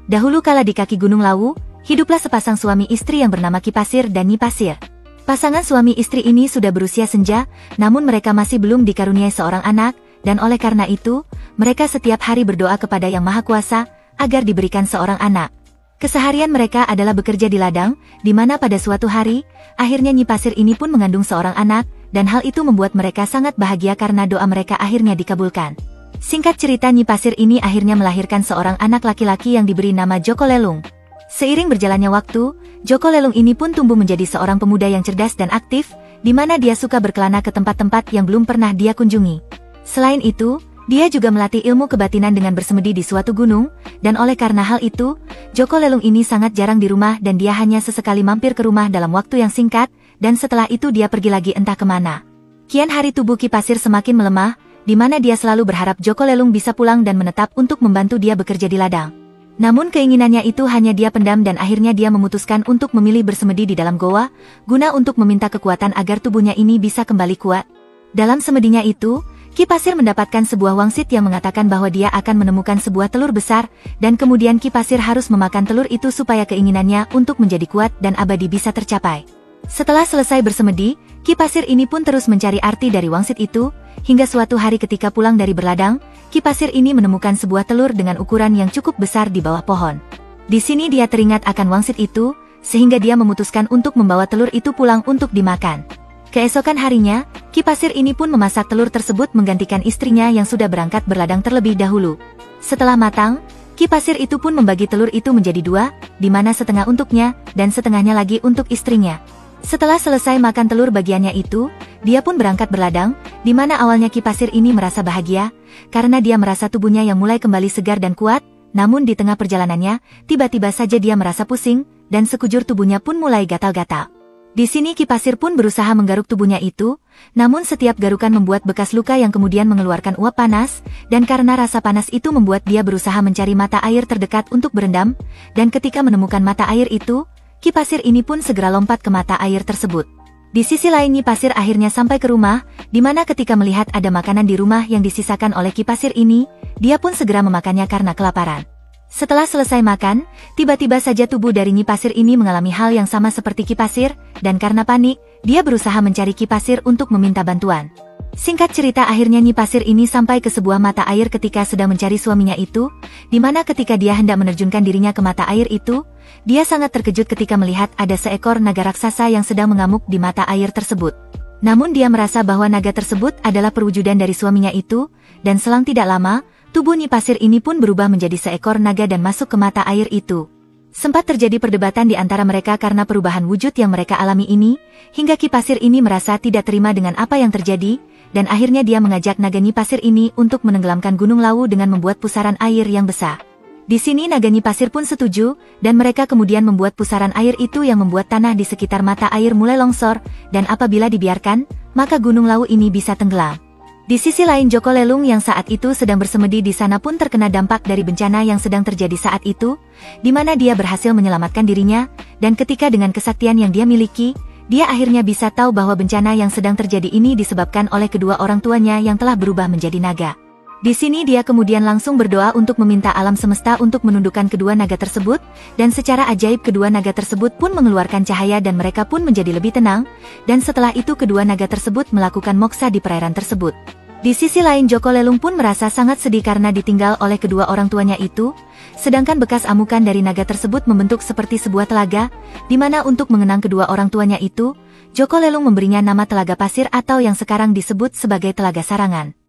Dahulu kala di kaki Gunung Lawu, hiduplah sepasang suami istri yang bernama Ki Pasir dan Nyi Pasir. Pasangan suami istri ini sudah berusia senja, namun mereka masih belum dikaruniai seorang anak, dan oleh karena itu, mereka setiap hari berdoa kepada Yang Maha Kuasa, agar diberikan seorang anak. Keseharian mereka adalah bekerja di ladang, di mana pada suatu hari, akhirnya Nyi Pasir ini pun mengandung seorang anak, dan hal itu membuat mereka sangat bahagia karena doa mereka akhirnya dikabulkan. Singkat cerita, Nyi Pasir ini akhirnya melahirkan seorang anak laki-laki yang diberi nama Joko Lelung. Seiring berjalannya waktu, Joko Lelung ini pun tumbuh menjadi seorang pemuda yang cerdas dan aktif, di mana dia suka berkelana ke tempat-tempat yang belum pernah dia kunjungi. Selain itu, dia juga melatih ilmu kebatinan dengan bersemedi di suatu gunung, dan oleh karena hal itu, Joko Lelung ini sangat jarang di rumah dan dia hanya sesekali mampir ke rumah dalam waktu yang singkat, dan setelah itu dia pergi lagi entah kemana. Kian hari tubuh Ki Pasir semakin melemah, di mana dia selalu berharap Joko Lelung bisa pulang dan menetap untuk membantu dia bekerja di ladang. Namun keinginannya itu hanya dia pendam dan akhirnya dia memutuskan untuk memilih bersemedi di dalam goa, guna untuk meminta kekuatan agar tubuhnya ini bisa kembali kuat. Dalam semedinya itu, Ki Pasir mendapatkan sebuah wangsit yang mengatakan bahwa dia akan menemukan sebuah telur besar, dan kemudian Ki Pasir harus memakan telur itu supaya keinginannya untuk menjadi kuat dan abadi bisa tercapai. Setelah selesai bersemedi, Ki Pasir ini pun terus mencari arti dari wangsit itu, hingga suatu hari ketika pulang dari berladang, Ki Pasir ini menemukan sebuah telur dengan ukuran yang cukup besar di bawah pohon. Di sini dia teringat akan wangsit itu, sehingga dia memutuskan untuk membawa telur itu pulang untuk dimakan. Keesokan harinya, Ki Pasir ini pun memasak telur tersebut menggantikan istrinya yang sudah berangkat berladang terlebih dahulu. Setelah matang, Ki Pasir itu pun membagi telur itu menjadi dua, di mana setengah untuknya, dan setengahnya lagi untuk istrinya. Setelah selesai makan telur bagiannya itu, dia pun berangkat berladang, di mana awalnya Ki Pasir ini merasa bahagia, karena dia merasa tubuhnya yang mulai kembali segar dan kuat, namun di tengah perjalanannya, tiba-tiba saja dia merasa pusing, dan sekujur tubuhnya pun mulai gatal-gatal. Di sini Ki Pasir pun berusaha menggaruk tubuhnya itu, namun setiap garukan membuat bekas luka yang kemudian mengeluarkan uap panas, dan karena rasa panas itu membuat dia berusaha mencari mata air terdekat untuk berendam, dan ketika menemukan mata air itu, Ki Pasir ini pun segera lompat ke mata air tersebut. Di sisi lain Nyi Pasir akhirnya sampai ke rumah, di mana ketika melihat ada makanan di rumah yang disisakan oleh Ki Pasir ini, dia pun segera memakannya karena kelaparan. Setelah selesai makan, tiba-tiba saja tubuh dari Nyi Pasir ini mengalami hal yang sama seperti Ki Pasir, dan karena panik, dia berusaha mencari Ki Pasir untuk meminta bantuan. Singkat cerita akhirnya Nyi Pasir ini sampai ke sebuah mata air ketika sedang mencari suaminya itu, di mana ketika dia hendak menerjunkan dirinya ke mata air itu, dia sangat terkejut ketika melihat ada seekor naga raksasa yang sedang mengamuk di mata air tersebut. Namun dia merasa bahwa naga tersebut adalah perwujudan dari suaminya itu, dan selang tidak lama, tubuh Nyi Pasir ini pun berubah menjadi seekor naga dan masuk ke mata air itu. Sempat terjadi perdebatan di antara mereka karena perubahan wujud yang mereka alami ini, hingga Ki Pasir ini merasa tidak terima dengan apa yang terjadi, dan akhirnya dia mengajak naga Nyi Pasir ini untuk menenggelamkan Gunung Lawu dengan membuat pusaran air yang besar. Di sini naga Nyi Pasir pun setuju, dan mereka kemudian membuat pusaran air itu yang membuat tanah di sekitar mata air mulai longsor, dan apabila dibiarkan, maka Gunung Lawu ini bisa tenggelam. Di sisi lain Joko Lelung yang saat itu sedang bersemedi di sana pun terkena dampak dari bencana yang sedang terjadi saat itu, di mana dia berhasil menyelamatkan dirinya, dan ketika dengan kesaktian yang dia miliki, dia akhirnya bisa tahu bahwa bencana yang sedang terjadi ini disebabkan oleh kedua orang tuanya yang telah berubah menjadi naga. Di sini dia kemudian langsung berdoa untuk meminta alam semesta untuk menundukkan kedua naga tersebut, dan secara ajaib kedua naga tersebut pun mengeluarkan cahaya dan mereka pun menjadi lebih tenang, dan setelah itu kedua naga tersebut melakukan moksa di perairan tersebut. Di sisi lain Joko Lelung pun merasa sangat sedih karena ditinggal oleh kedua orang tuanya itu, sedangkan bekas amukan dari naga tersebut membentuk seperti sebuah telaga, di mana untuk mengenang kedua orang tuanya itu, Joko Lelung memberinya nama Telaga Pasir atau yang sekarang disebut sebagai Telaga Sarangan.